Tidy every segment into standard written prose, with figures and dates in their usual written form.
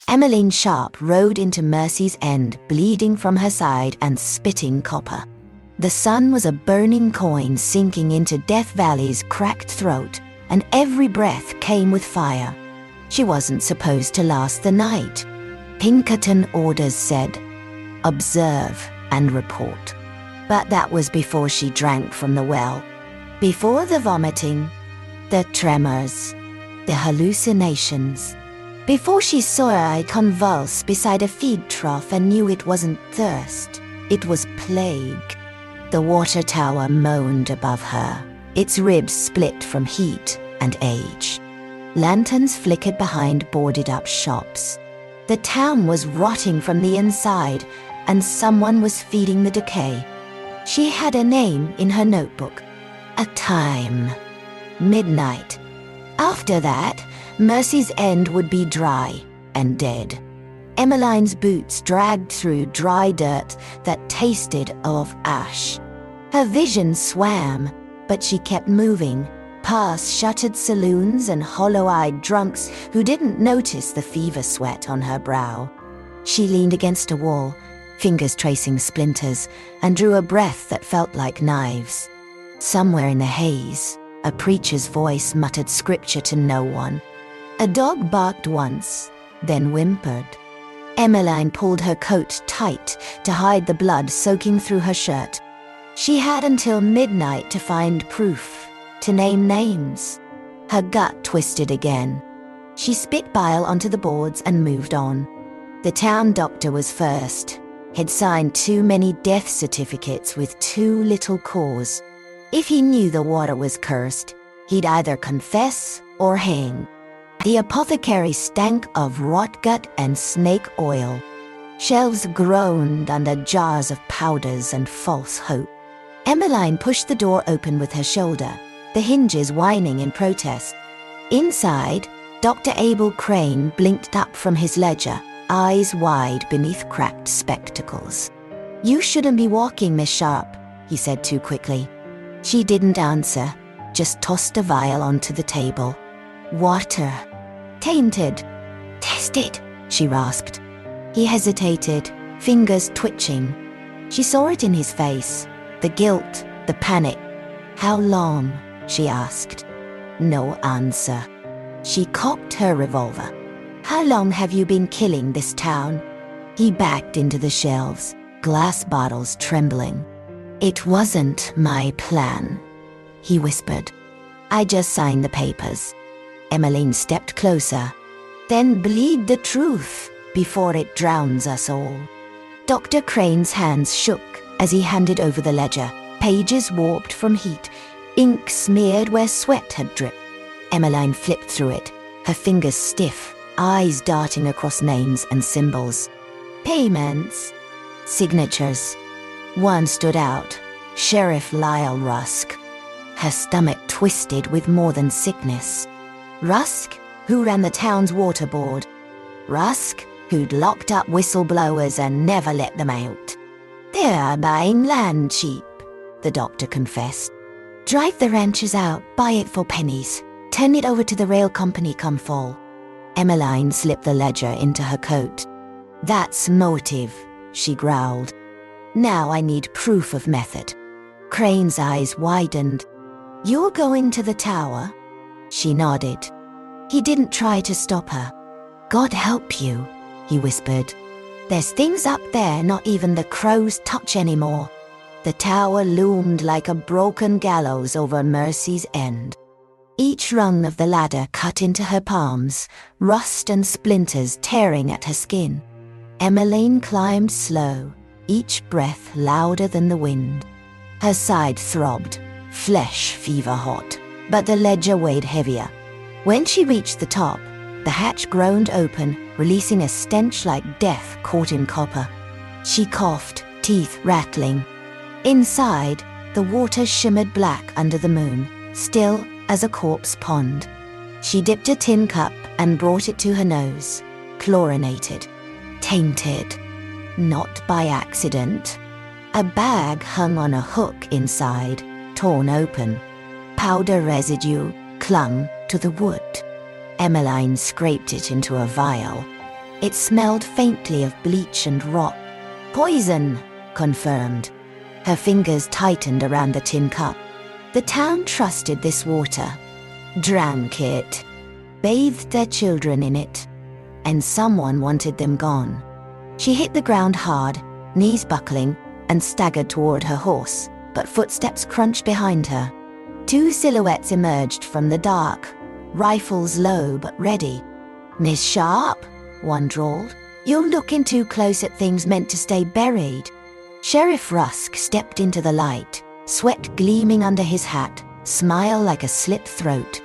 Emmeline Sharp rode into Mercy's End, bleeding from her side and spitting copper. The sun was a burning coin sinking into Death Valley's cracked throat, and every breath came with fire. She wasn't supposed to last the night. Pinkerton orders said, "Observe and report." But that was before she drank from the well. Before the vomiting, the tremors, the hallucinations. Before she saw I convulse beside a feed trough and knew it wasn't thirst, it was plague. The water tower moaned above her, its ribs split from heat and age. Lanterns flickered behind boarded-up shops. The town was rotting from the inside, and someone was feeding the decay. She had a name in her notebook. A time. Midnight. After that, Mercy's End would be dry and dead. Emmeline's boots dragged through dry dirt that tasted of ash. Her vision swam, but she kept moving, past shuttered saloons and hollow-eyed drunks who didn't notice the fever sweat on her brow. She leaned against a wall, fingers tracing splinters, and drew a breath that felt like knives. Somewhere in the haze, a preacher's voice muttered scripture to no one. A dog barked once, then whimpered. Emmeline pulled her coat tight to hide the blood soaking through her shirt. She had until midnight to find proof, to name names. Her gut twisted again. She spit bile onto the boards and moved on. The town doctor was first. He'd signed too many death certificates with too little cause. If he knew the water was cursed, he'd either confess or hang. The apothecary stank of rot gut and snake oil. Shelves groaned under jars of powders and false hope. Emmeline pushed the door open with her shoulder, the hinges whining in protest. Inside, Dr. Abel Crane blinked up from his ledger, eyes wide beneath cracked spectacles. "You shouldn't be walking, Miss Sharp," he said too quickly. She didn't answer, just tossed a vial onto the table. "Water. Tainted." "Test it," she rasped. He hesitated, fingers twitching. She saw it in his face, the guilt, the panic. "How long?" she asked. No answer. She cocked her revolver. "How long have you been killing this town?" He backed into the shelves, glass bottles trembling. "It wasn't my plan," he whispered. "I just signed the papers." Emmeline stepped closer. "Then bleed the truth before it drowns us all." Dr. Crane's hands shook as he handed over the ledger, pages warped from heat, ink smeared where sweat had dripped. Emmeline flipped through it, her fingers stiff, eyes darting across names and symbols. Payments. Signatures. One stood out, Sheriff Lyle Rusk. Her stomach twisted with more than sickness. Rusk, who ran the town's water board. Rusk, who'd locked up whistleblowers and never let them out. "They're buying land cheap," the doctor confessed. "Drive the ranchers out, buy it for pennies. Turn it over to the rail company come fall." Emmeline slipped the ledger into her coat. "That's motive," she growled. "Now I need proof of method." Crane's eyes widened. "You're going to the tower?" She nodded. He didn't try to stop her. "God help you," he whispered. "There's things up there not even the crows touch anymore." The tower loomed like a broken gallows over Mercy's End. Each rung of the ladder cut into her palms, rust and splinters tearing at her skin. Emmeline climbed slow, each breath louder than the wind. Her side throbbed, flesh fever-hot, but the ledger weighed heavier. When she reached the top, the hatch groaned open, releasing a stench like death caught in copper. She coughed, teeth rattling. Inside, the water shimmered black under the moon, still as a corpse pond. She dipped a tin cup and brought it to her nose. Chlorinated. Tainted. Not by accident. A bag hung on a hook inside, torn open. Powder residue clung to the wood. Emmeline scraped it into a vial. It smelled faintly of bleach and rot. Poison, confirmed. Her fingers tightened around the tin cup. The town trusted this water, drank it, bathed their children in it, and someone wanted them gone. She hit the ground hard, knees buckling, and staggered toward her horse, but footsteps crunched behind her. Two silhouettes emerged from the dark, rifles low but ready. "Miss Sharp," one drawled, "you're looking too close at things meant to stay buried." Sheriff Rusk stepped into the light, sweat gleaming under his hat, smile like a slit throat.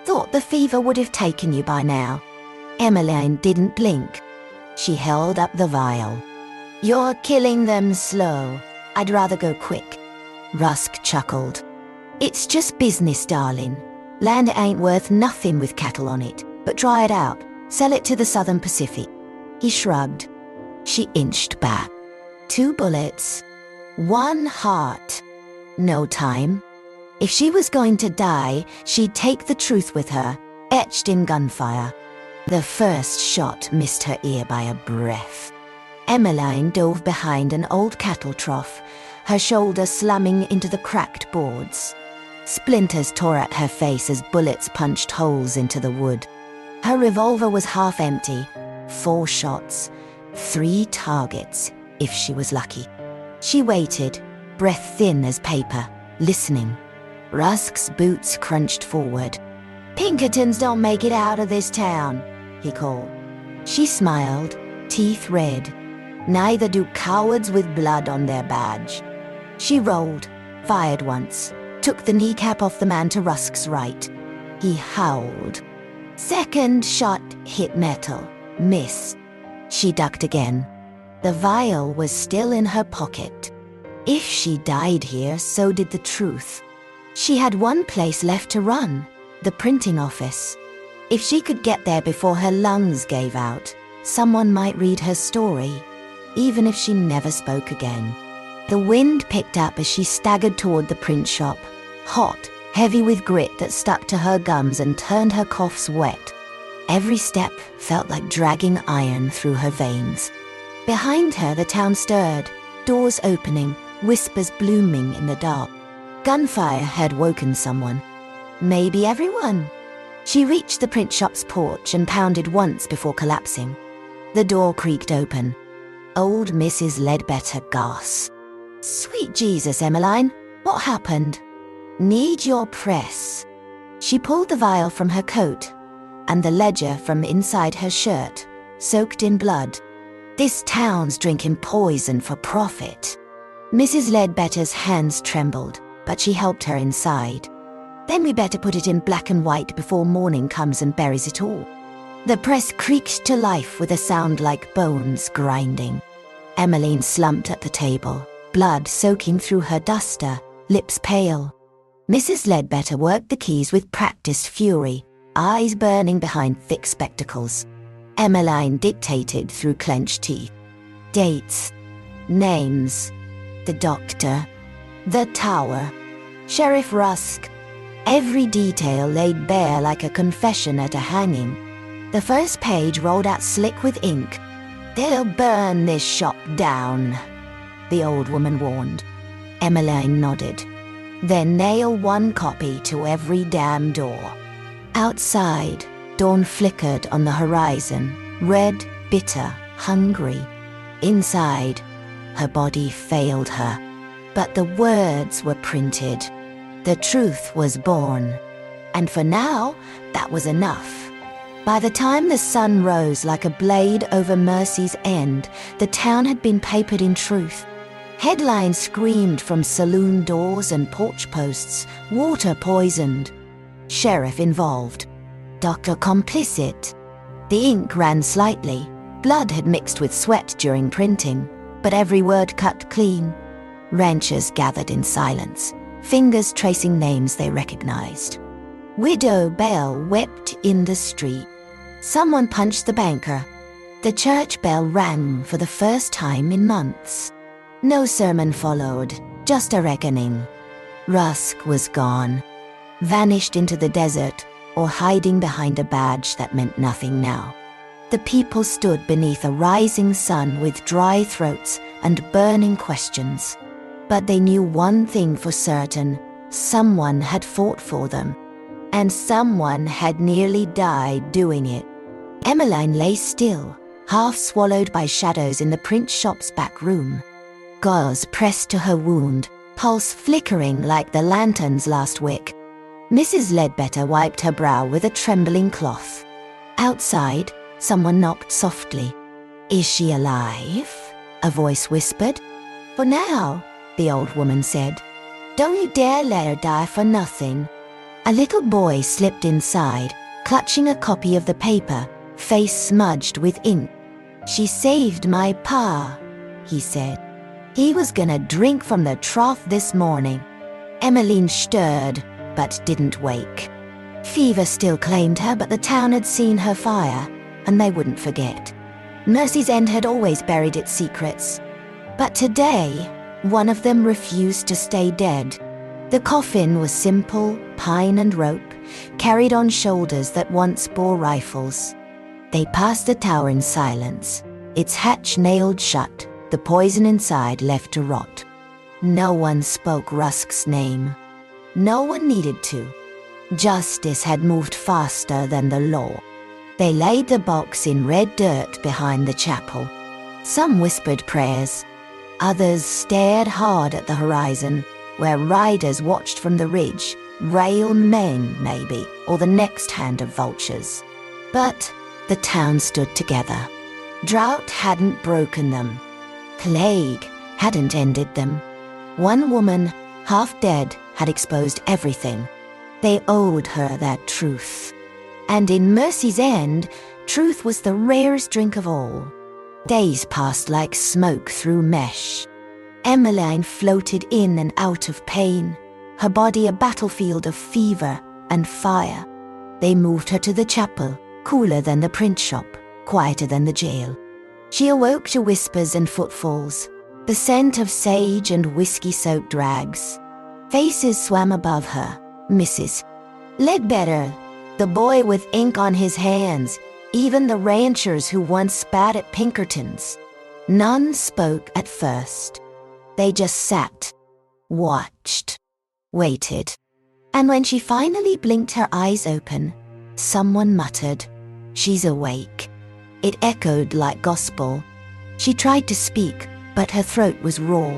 "Thought the fever would have taken you by now." Emmeline didn't blink. She held up the vial. "You're killing them slow. I'd rather go quick." Rusk chuckled. "It's just business, darling. Land ain't worth nothing with cattle on it, but try it out. Sell it to the Southern Pacific." He shrugged. She inched back. 2 bullets. 1 heart. No time. If she was going to die, she'd take the truth with her, etched in gunfire. The first shot missed her ear by a breath. Emmeline dove behind an old cattle trough, her shoulder slamming into the cracked boards. Splinters tore at her face as bullets punched holes into the wood. Her revolver was half empty. 4 shots, 3 targets, if she was lucky. She waited, breath thin as paper, listening. Rusk's boots crunched forward. "Pinkertons don't make it out of this town," he called. She smiled, teeth red. "Neither do cowards with blood on their badge." She rolled, fired once, took the kneecap off the man to Rusk's right. He howled. Second shot hit metal, missed. She ducked again. The vial was still in her pocket. If she died here, so did the truth. She had one place left to run, the printing office. If she could get there before her lungs gave out, someone might read her story, even if she never spoke again. The wind picked up as she staggered toward the print shop, hot, heavy with grit that stuck to her gums and turned her coughs wet. Every step felt like dragging iron through her veins. Behind her, the town stirred, doors opening, whispers blooming in the dark. Gunfire had woken someone. Maybe everyone. She reached the print shop's porch and pounded once before collapsing. The door creaked open. Old Mrs. Ledbetter gasped. "Sweet Jesus, Emmeline, what happened?" "Need your press." She pulled the vial from her coat and the ledger from inside her shirt, soaked in blood. "This town's drinking poison for profit." Mrs. Ledbetter's hands trembled, but she helped her inside. "Then we better put it in black and white before morning comes and buries it all." The press creaked to life with a sound like bones grinding. Emmeline slumped at the table, blood soaking through her duster, lips pale. Mrs. Ledbetter worked the keys with practiced fury, eyes burning behind thick spectacles. Emmeline dictated through clenched teeth. Dates, names, the doctor, the tower, Sheriff Rusk. Every detail laid bare like a confession at a hanging. The first page rolled out slick with ink. "They'll burn this shop down," the old woman warned. Emmeline nodded. "Then nail 1 copy to every damn door." Outside, dawn flickered on the horizon, red, bitter, hungry. Inside, her body failed her. But the words were printed. The truth was born. And for now, that was enough. By the time the sun rose like a blade over Mercy's End, the town had been papered in truth. Headlines screamed from saloon doors and porch posts, water poisoned. Sheriff involved. Doctor complicit. The ink ran slightly. Blood had mixed with sweat during printing, but every word cut clean. Ranchers gathered in silence, fingers tracing names they recognized. Widow Bell wept in the street. Someone punched the banker. The church bell rang for the first time in months. No sermon followed, just a reckoning. Rusk was gone, vanished into the desert, or hiding behind a badge that meant nothing now. The people stood beneath a rising sun with dry throats and burning questions. But they knew one thing for certain: someone had fought for them, and someone had nearly died doing it. Emmeline lay still, half swallowed by shadows in the print shop's back room. Gauze pressed to her wound, pulse flickering like the lantern's last wick. Mrs. Ledbetter wiped her brow with a trembling cloth. Outside, someone knocked softly. "Is she alive?" a voice whispered. "For now," the old woman said. "Don't you dare let her die for nothing." A little boy slipped inside, clutching a copy of the paper, face smudged with ink. "She saved my pa," he said. "He was gonna drink from the trough this morning." Emmeline stirred, but didn't wake. Fever still claimed her, but the town had seen her fire, and they wouldn't forget. Mercy's End had always buried its secrets. But today, one of them refused to stay dead. The coffin was simple, pine and rope, carried on shoulders that once bore rifles. They passed the tower in silence, its hatch nailed shut, the poison inside left to rot. No one spoke Rusk's name. No one needed to. Justice had moved faster than the law. They laid the box in red dirt behind the chapel. Some whispered prayers. Others stared hard at the horizon, where riders watched from the ridge, railmen maybe, or the next hand of vultures. But the town stood together. Drought hadn't broken them. Plague hadn't ended them. One woman, half dead, had exposed everything. They owed her that truth. And in Mercy's End, truth was the rarest drink of all. Days passed like smoke through mesh. Emmeline floated in and out of pain, her body a battlefield of fever and fire. They moved her to the chapel, cooler than the print shop, quieter than the jail. She awoke to whispers and footfalls, the scent of sage and whiskey-soaked rags. Faces swam above her. Mrs. Ledbetter, the boy with ink on his hands, even the ranchers who once spat at Pinkertons. None spoke at first. They just sat, watched, waited. And when she finally blinked her eyes open, someone muttered, "She's awake." It echoed like gospel. She tried to speak, but her throat was raw.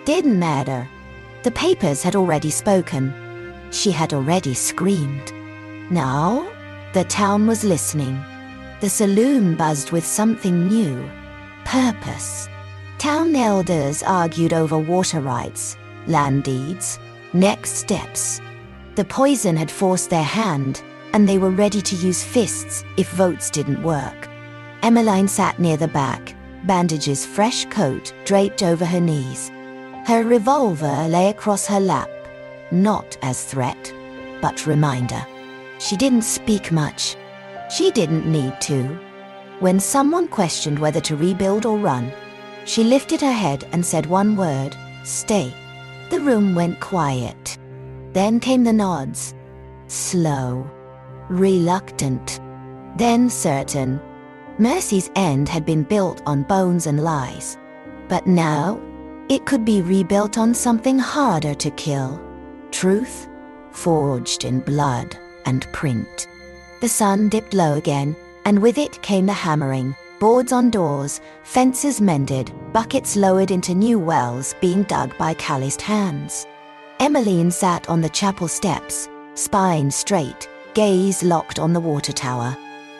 Didn't matter. The papers had already spoken. She had already screamed. Now, the town was listening. The saloon buzzed with something new. Purpose. Town elders argued over water rights, land deeds, next steps. The poison had forced their hand, and they were ready to use fists if votes didn't work. Emmeline sat near the back, bandages fresh coat draped over her knees. Her revolver lay across her lap, not as threat, but reminder. She didn't speak much. She didn't need to. When someone questioned whether to rebuild or run, she lifted her head and said one word, "Stay." The room went quiet. Then came the nods. Slow, reluctant, then certain. Mercy's End had been built on bones and lies. But now, it could be rebuilt on something harder to kill. Truth, forged in blood and print. The sun dipped low again, and with it came the hammering, boards on doors, fences mended, buckets lowered into new wells being dug by calloused hands. Emmeline sat on the chapel steps, spine straight, gaze locked on the water tower.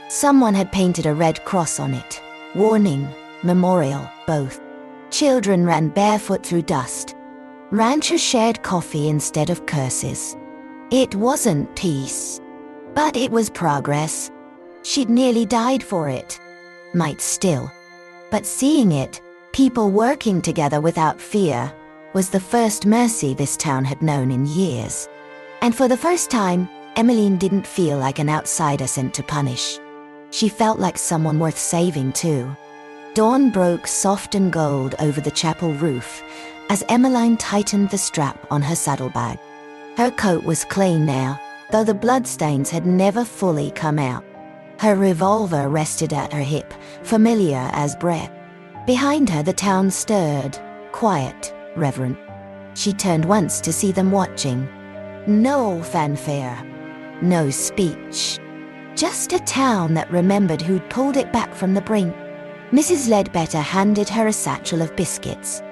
Someone had painted a red cross on it. Warning, memorial, both. Children ran barefoot through dust. Ranchers shared coffee instead of curses. It wasn't peace, but it was progress. She'd nearly died for it. Might still. But seeing it, people working together without fear, was the first mercy this town had known in years. And for the first time, Emmeline didn't feel like an outsider sent to punish. She felt like someone worth saving too. Dawn broke soft and gold over the chapel roof as Emmeline tightened the strap on her saddlebag. Her coat was clean now, though the bloodstains had never fully come out. Her revolver rested at her hip, familiar as breath. Behind her the town stirred, quiet, reverent. She turned once to see them watching. No fanfare, no speech. Just a town that remembered who'd pulled it back from the brink. Mrs. Ledbetter handed her a satchel of biscuits.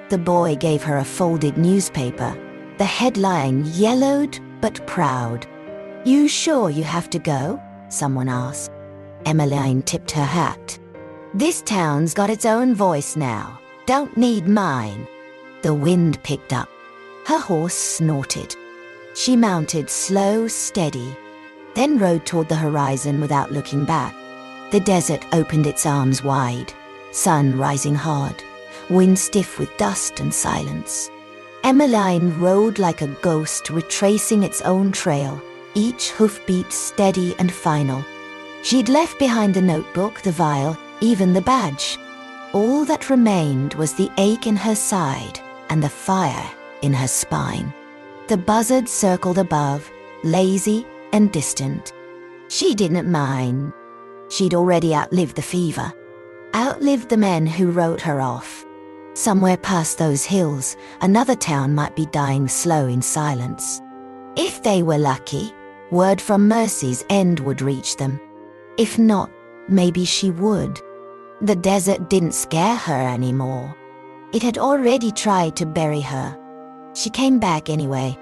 The boy gave her a folded newspaper, the headline yellowed but proud. "You sure you have to go?" someone asked. Emmeline tipped her hat. "This town's got its own voice now. Don't need mine." The wind picked up. Her horse snorted. She mounted slow, steady, then rode toward the horizon without looking back. The desert opened its arms wide, sun rising hard, wind stiff with dust and silence. Emmeline rode like a ghost retracing its own trail, each hoofbeat steady and final. She'd left behind the notebook, the vial, even the badge. All that remained was the ache in her side and the fire in her spine. The buzzard circled above, lazy and distant. She didn't mind. She'd already outlived the fever, outlived the men who wrote her off. Somewhere past those hills, another town might be dying slow in silence. If they were lucky, word from Mercy's End would reach them. If not, maybe she would. The desert didn't scare her anymore. It had already tried to bury her. She came back anyway.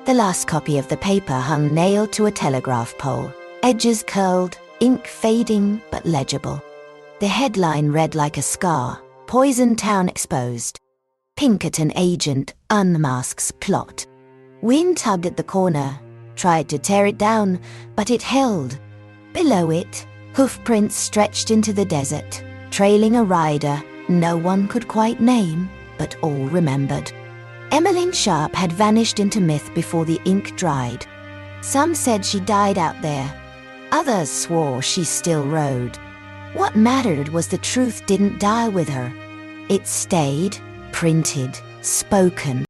The last copy of the paper hung nailed to a telegraph pole, edges curled, ink fading but legible. The headline read like a scar, "Poison Town Exposed. Pinkerton Agent Unmasks Plot." Wind tugged at the corner, tried to tear it down, but it held. Below it, hoofprints stretched into the desert, trailing a rider no one could quite name, but all remembered. Emmeline Sharp had vanished into myth before the ink dried. Some said she died out there. Others swore she still rode. What mattered was the truth didn't die with her. It stayed, printed, spoken.